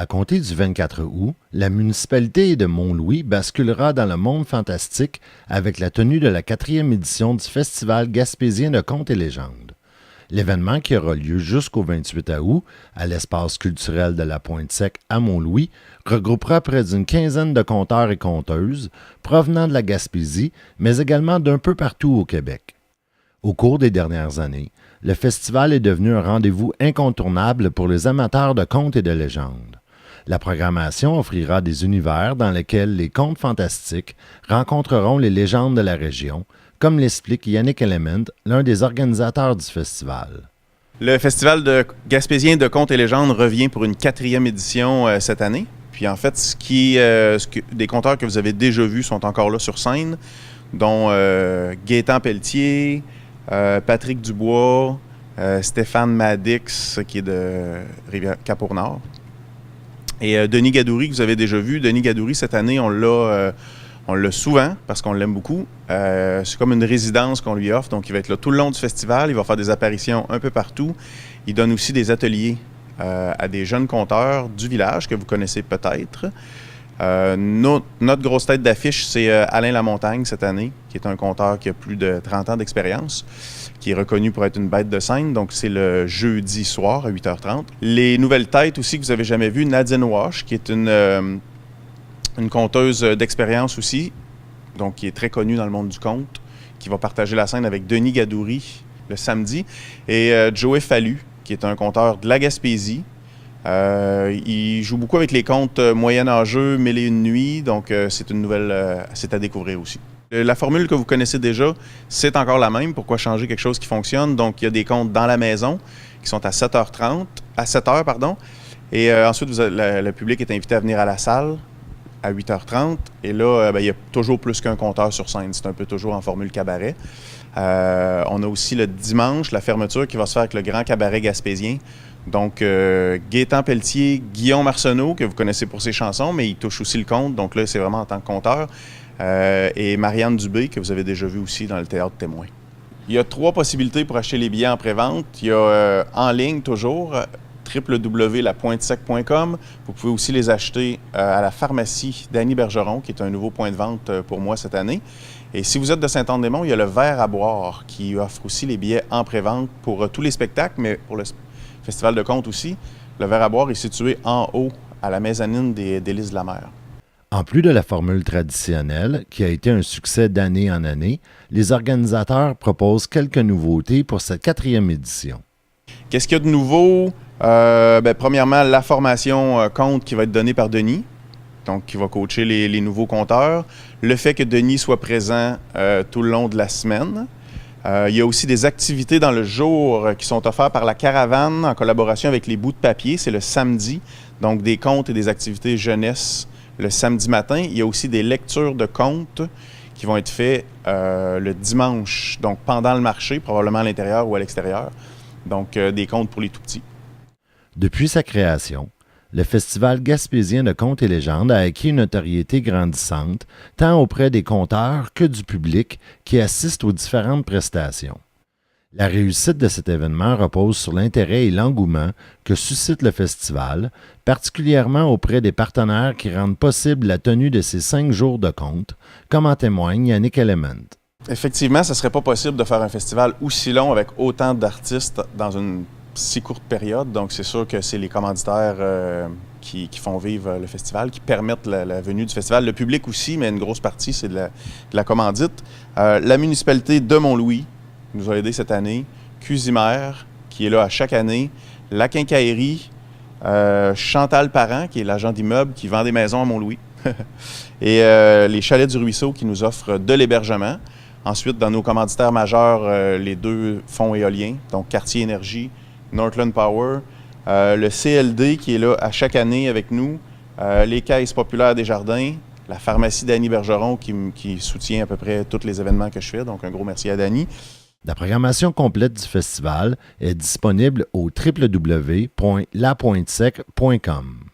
À compter du 24 août, la municipalité de Mont-Louis basculera dans le monde fantastique avec la tenue de la 4e édition du Festival gaspésien de contes et légendes. L'événement, qui aura lieu jusqu'au 28 août à l'espace culturel de la Pointe-Sec à Mont-Louis, regroupera près d'une quinzaine de conteurs et conteuses provenant de la Gaspésie, mais également d'un peu partout au Québec. Au cours des dernières années, le festival est devenu un rendez-vous incontournable pour les amateurs de contes et de légendes. La programmation offrira des univers dans lesquels les contes fantastiques rencontreront les légendes de la région, comme l'explique Yannick Element, l'un des organisateurs du festival. Le Festival gaspésien de contes et légendes revient pour une 4e édition cette année. Puis en fait, des conteurs que vous avez déjà vus sont encore là sur scène, dont Gaétan Pelletier, Patrick Dubois, Stéphane Madix, qui est de Rivière-Cap-Nord, et Denis Gadouri, que vous avez déjà vu. Denis Gadouri, cette année, on l'a souvent parce qu'on l'aime beaucoup. C'est comme une résidence qu'on lui offre. Donc, il va être là tout le long du festival. Il va faire des apparitions un peu partout. Il donne aussi des ateliers à des jeunes conteurs du village que vous connaissez peut-être. Notre grosse tête d'affiche, c'est Alain Lamontagne cette année, qui est un conteur qui a plus de 30 ans d'expérience, qui est reconnu pour être une bête de scène. Donc, c'est le jeudi soir à 8h30. Les nouvelles têtes aussi que vous n'avez jamais vues, Nadine Wash, qui est une conteuse d'expérience aussi, donc qui est très connue dans le monde du conte, qui va partager la scène avec Denis Gadouri le samedi, et Joey Fallu, qui est un conteur de la Gaspésie. Il joue beaucoup avec les contes moyenâgeux, Mille et une nuits, donc c'est une nouvelle, c'est à découvrir aussi. La formule que vous connaissez déjà, c'est encore la même. Pourquoi changer quelque chose qui fonctionne? Donc, il y a des contes dans la maison qui sont à 7h30, à 7h, pardon, et ensuite, le public est invité à venir à la salle à 8h30. Et là, il y a toujours plus qu'un conteur sur scène. C'est un peu toujours en formule cabaret. On a aussi le dimanche, la fermeture qui va se faire avec le Grand Cabaret gaspésien. Donc, Gaétan Pelletier, Guillaume Arsenault, que vous connaissez pour ses chansons, mais il touche aussi le conte. Donc là, c'est vraiment en tant que conteur. Et Marianne Dubé, que vous avez déjà vu aussi dans le Théâtre Témoin. Il y a 3 possibilités pour acheter les billets en pré-vente. Il y a en ligne toujours, www.lapointesec.com. Vous pouvez aussi les acheter à la pharmacie d'Annie Bergeron, qui est un nouveau point de vente pour moi cette année. Et si vous êtes de Saint-Anne-des-Monts, il y a le Verre à boire qui offre aussi les billets en pré-vente pour tous les spectacles, mais pour le Festival de contes aussi. Le Verre à boire est situé en haut, à la mezzanine des Délices de la mer. En plus de la formule traditionnelle, qui a été un succès d'année en année, les organisateurs proposent quelques nouveautés pour cette 4e édition. Qu'est-ce qu'il y a de nouveau? Premièrement, la formation conte qui va être donnée par Denis, donc qui va coacher les nouveaux conteurs. Le fait que Denis soit présent tout le long de la semaine. Il y a aussi des activités dans le jour qui sont offertes par la Caravane en collaboration avec les Bouts de papier. C'est le samedi, donc des contes et des activités jeunesse le samedi matin. Il y a aussi des lectures de contes qui vont être faites le dimanche, donc pendant le marché, probablement à l'intérieur ou à l'extérieur. Donc, des contes pour les tout-petits. Depuis sa création, le Festival gaspésien de contes et légendes a acquis une notoriété grandissante, tant auprès des conteurs que du public qui assiste aux différentes prestations. La réussite de cet événement repose sur l'intérêt et l'engouement que suscite le festival, particulièrement auprès des partenaires qui rendent possible la tenue de ces 5 jours de contes, comme en témoigne Yannick Element. Effectivement, ce ne serait pas possible de faire un festival aussi long avec autant d'artistes dans une si courte période. Donc, c'est sûr que c'est les commanditaires qui font vivre le festival, qui permettent la venue du festival. Le public aussi, mais une grosse partie, c'est de la commandite. La municipalité de Mont-Louis nous a aidés cette année. Cuisimer, qui est là à chaque année. La Quincaillerie. Chantal Parent, qui est l'agent d'immeuble qui vend des maisons à Mont-Louis. Et les Chalets du Ruisseau, qui nous offrent de l'hébergement. Ensuite, dans nos commanditaires majeurs, les 2 fonds éoliens, donc Quartier Énergie, Northland Power, le CLD qui est là à chaque année avec nous, les Caisses populaires des Jardins, la pharmacie d'Annie Bergeron qui soutient à peu près tous les événements que je fais, donc un gros merci à Dani. La programmation complète du festival est disponible au www.lapointesec.com.